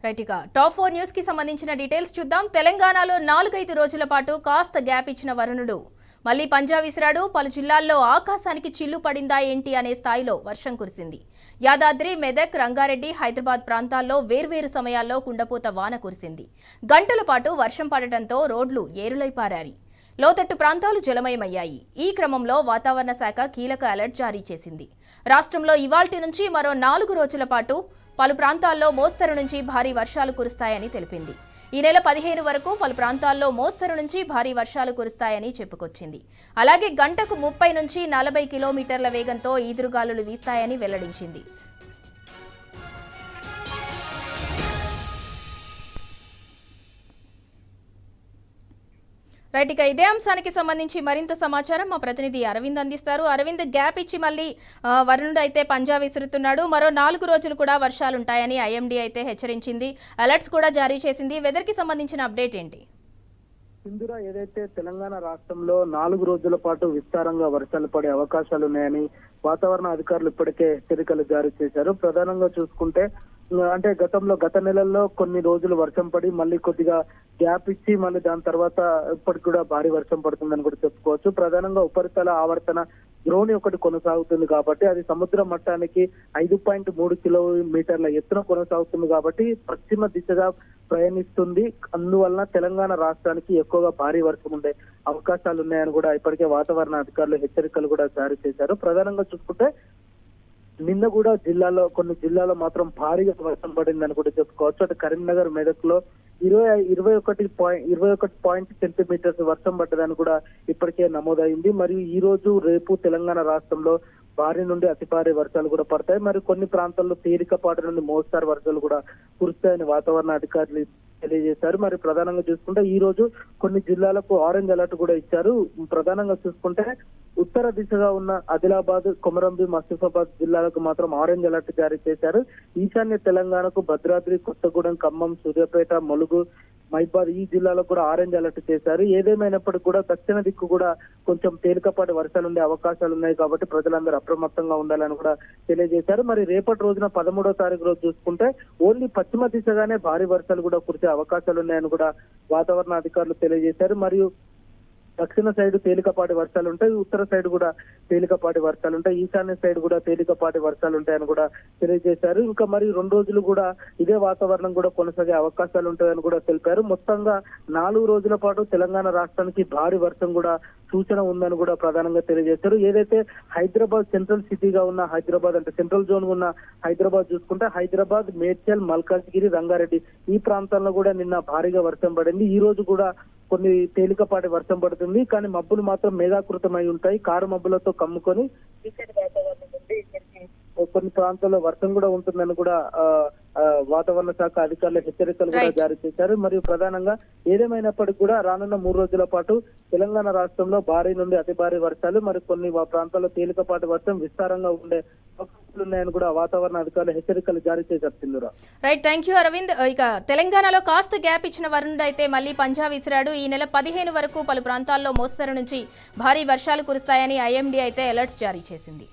Right ఇక top 4 news కి సంబంధించిన డీటెయిల్స్ చూద్దాం. తెలంగాణలో 4-5 రోజుల పాటు కాస్త గ్యాప్ ఇచ్చిన వరుణుడు మళ్లీ పంజా విసిరాడు. పలు జిల్లాల్లో ఆకాశానికి చిల్లు పడిందా ఏంటి అనే స్థాయిలో వర్షం కురిసింది. యాదాద్రి, మెదక్, రంగారెడ్డి, హైదరాబాద్ ప్రాంతాల్లో వేర్వేరు సమయాల్లో కుండపోత వాన కురిసింది. గంటల పాటు వర్షం పడటంతో రోడ్లు ఏరులై పారాయి. లోతట్టు ప్రాంతాలు జలమయమయ్యాయి. ఈ క్రమంలో వాతావరణ శాఖ కీలక అలర్ట్ జారీ చేసింది. రాష్ట్రంలో ఇవాల్టి నుంచి మరో 4 రోజుల పాటు పలు ప్రాంతాల్లో మోస్తరు నుంచి భారీ వర్షాలు కురుస్తాయని తెలిపింది. ఈ నెల 15 వరకు పలు ప్రాంతాల్లో మోస్తరు నుంచి భారీ వర్షాలు కురుస్తాయని చెప్పుకొచ్చింది. అలాగే గంటకు 30 నుంచి 40 కిలోమీటర్ల వేగంతో ఈదురుగాలులు వీస్తాయని వెల్లడించింది. రైట్ ఇక ఇదే అంశానికి సంబంధించి మరింత సమాచారం మా ప్రతినిధి అరవింద్ అందిస్తారు. అరవింద్, గ్యాప్ ఇచ్చి మళ్ళీ వరుణుడు అయితే పంజా విసురుతున్నాడు. మరో 4 రోజులు కూడా వర్షాలుంటాయని ఐఎండీ అయితే హెచ్చరించింది. అలర్ట్స్ కూడా జారీ చేసింది. వెదర్ కి సంబంధించిన అప్డేట్ ఏంటి? సింధురా, ఏదైతే తెలంగాణ రాష్ట్రంలో 4 రోజుల పాటు విస్తారంగా వర్షాలు పడే అవకాశాలు ఉన్నాయని వాతావరణ అధికారులు ఇప్పటికే హెచ్చరికలు జారీ చేశారు. ప్రధానంగా చూసుకుంటే అంటే గత నెలల్లో కొన్ని రోజులు వర్షం పడి మళ్ళీ కొద్దిగా గ్యాప్ ఇచ్చి మళ్ళీ దాని తర్వాత ఇప్పటికి కూడా భారీ వర్షం పడుతుందని కూడా చెప్పుకోవచ్చు. ప్రధానంగా ఉపరితల ఆవర్తన ద్రోణి ఒకటి కొనసాగుతుంది కాబట్టి అది సముద్ర మట్టానికి 5.3 కిలోమీటర్ల ఎత్తున కొనసాగుతుంది కాబట్టి పశ్చిమ దిశగా ప్రయాణిస్తుంది. అందువలన తెలంగాణ రాష్ట్రానికి ఎక్కువగా భారీ వర్షం ఉండే అవకాశాలు ఉన్నాయని కూడా ఇప్పటికే వాతావరణ అధికారులు హెచ్చరికలు కూడా జారీ చేశారు. ప్రధానంగా చూసుకుంటే నిన్న కూడా కొన్ని జిల్లాలో మాత్రం భారీగా వర్షం పడిందని కూడా చెప్పుకోవచ్చు. అటు కరీంనగర్, మెదక్ లో 21 సెంటీమీటర్స్ వర్షం పడ్డదని కూడా ఇప్పటికే నమోదైంది. మరియు ఈ రోజు రేపు తెలంగాణ రాష్ట్రంలో భారీ నుండి అతి భారీ వర్షాలు కూడా పడతాయి. మరి కొన్ని ప్రాంతాల్లో తేలికపాటి నుండి మోస్తారు వర్షాలు కూడా కురుస్తాయని వాతావరణ అధికారులు తెలియజేశారు. మరి ప్రధానంగా చూసుకుంటే ఈ రోజు కొన్ని జిల్లాలకు ఆరెంజ్ అలర్ట్ కూడా ఇచ్చారు. ప్రధానంగా చూసుకుంటే ఉత్తర దిశగా ఉన్న ఆదిలాబాద్, కొమరంభీం, ఆసిఫాబాద్ జిల్లాలకు మాత్రం ఆరెంజ్ అలర్ట్ జారీ చేశారు. ఈశాన్య తెలంగాణకు భద్రాద్రి, కొత్తగూడెం, ఖమ్మం, సూర్యాపేట, ములుగు, మైబాద్ ఈ జిల్లాలకు కూడా ఆరెంజ్ అలర్ట్ చేశారు. ఏదేమైనప్పటికీ కూడా దక్షిణ దిక్కు కూడా కొంచెం తేలికపాటి వర్షాలు ఉండే అవకాశాలు ఉన్నాయి కాబట్టి ప్రజలందరూ అప్రమత్తంగా ఉండాలని కూడా తెలియజేశారు. మరి రేపటి రోజున 13వ తారీఖు రోజు చూసుకుంటే ఓన్లీ పశ్చిమ దిశగానే భారీ వర్షాలు కూడా కురిసే అవకాశాలు ఉన్నాయని కూడా వాతావరణ అధికారులు తెలియజేశారు. మరియు దక్షిణ సైడ్ తేలికపాటి వర్షాలు ఉంటాయి, ఉత్తర సైడ్ కూడా తేలికపాటి వర్షాలు ఉంటాయి, ఈశాన్య సైడ్ కూడా తేలికపాటి వర్షాలు ఉంటాయని కూడా తెలియజేశారు. ఇంకా మరి 2 రోజులు కూడా ఇదే వాతావరణం కూడా కొనసాగే అవకాశాలు ఉంటాయని కూడా తెలిపారు. మొత్తంగా 4 రోజుల పాటు తెలంగాణ రాష్ట్రానికి భారీ వర్షం కూడా సూచన ఉందని కూడా ప్రధానంగా తెలియజేశారు. ఏదైతే హైదరాబాద్ సెంట్రల్ సిటీగా ఉన్న హైదరాబాద్ అంటే సెంట్రల్ జోన్ ఉన్న హైదరాబాద్ చూసుకుంటే హైదరాబాద్, మేడ్చల్, మల్కాజ్గిరి, రంగారెడ్డి ఈ ప్రాంతాల్లో కూడా నిన్న భారీగా వర్షం పడింది. ఈ రోజు కూడా కొన్ని తేలికపాటి వర్షం పడుతుంది. కానీ మబ్బులు మాత్రం మేఘాకృతమై ఉంటాయి. కారు మబ్బులతో కమ్ముకొని కొన్ని ప్రాంతాల్లో వర్షం కూడా ఉంటుందని కూడా వాతావరణ శాఖ అధికారులు హెచ్చరికలు కూడా జారీ చేశారు. మరియు ప్రధానంగా ఏదేమైనప్పటికీ కూడా రానున్న 3 రోజుల పాటు తెలంగాణ రాష్ట్రంలో భారీ నుండి అతి భారీ వర్షాలు, మరి కొన్ని ప్రాంతాల్లో తేలికపాటి వర్షం విస్తారంగా ఉండే అవకాశాలు ఉన్నాయని కూడా వాతావరణ అధికారులు హెచ్చరికలు జారీ చేశారు. Sindhura, right, thank you Aravind. ఇక తెలంగాణలో కాస్త గ్యాప్ ఇచ్చిన వరుణుడు అయితే మళ్ళీ పంజా విసిరాడు. ఈ నెల 15 వరకు పలు ప్రాంతాల్లో మోస్తరు నుంచి భారీ వర్షాలు కురుస్తాయని ఐఎండీ అయితే అలర్ట్స్ జారీ చేసింది.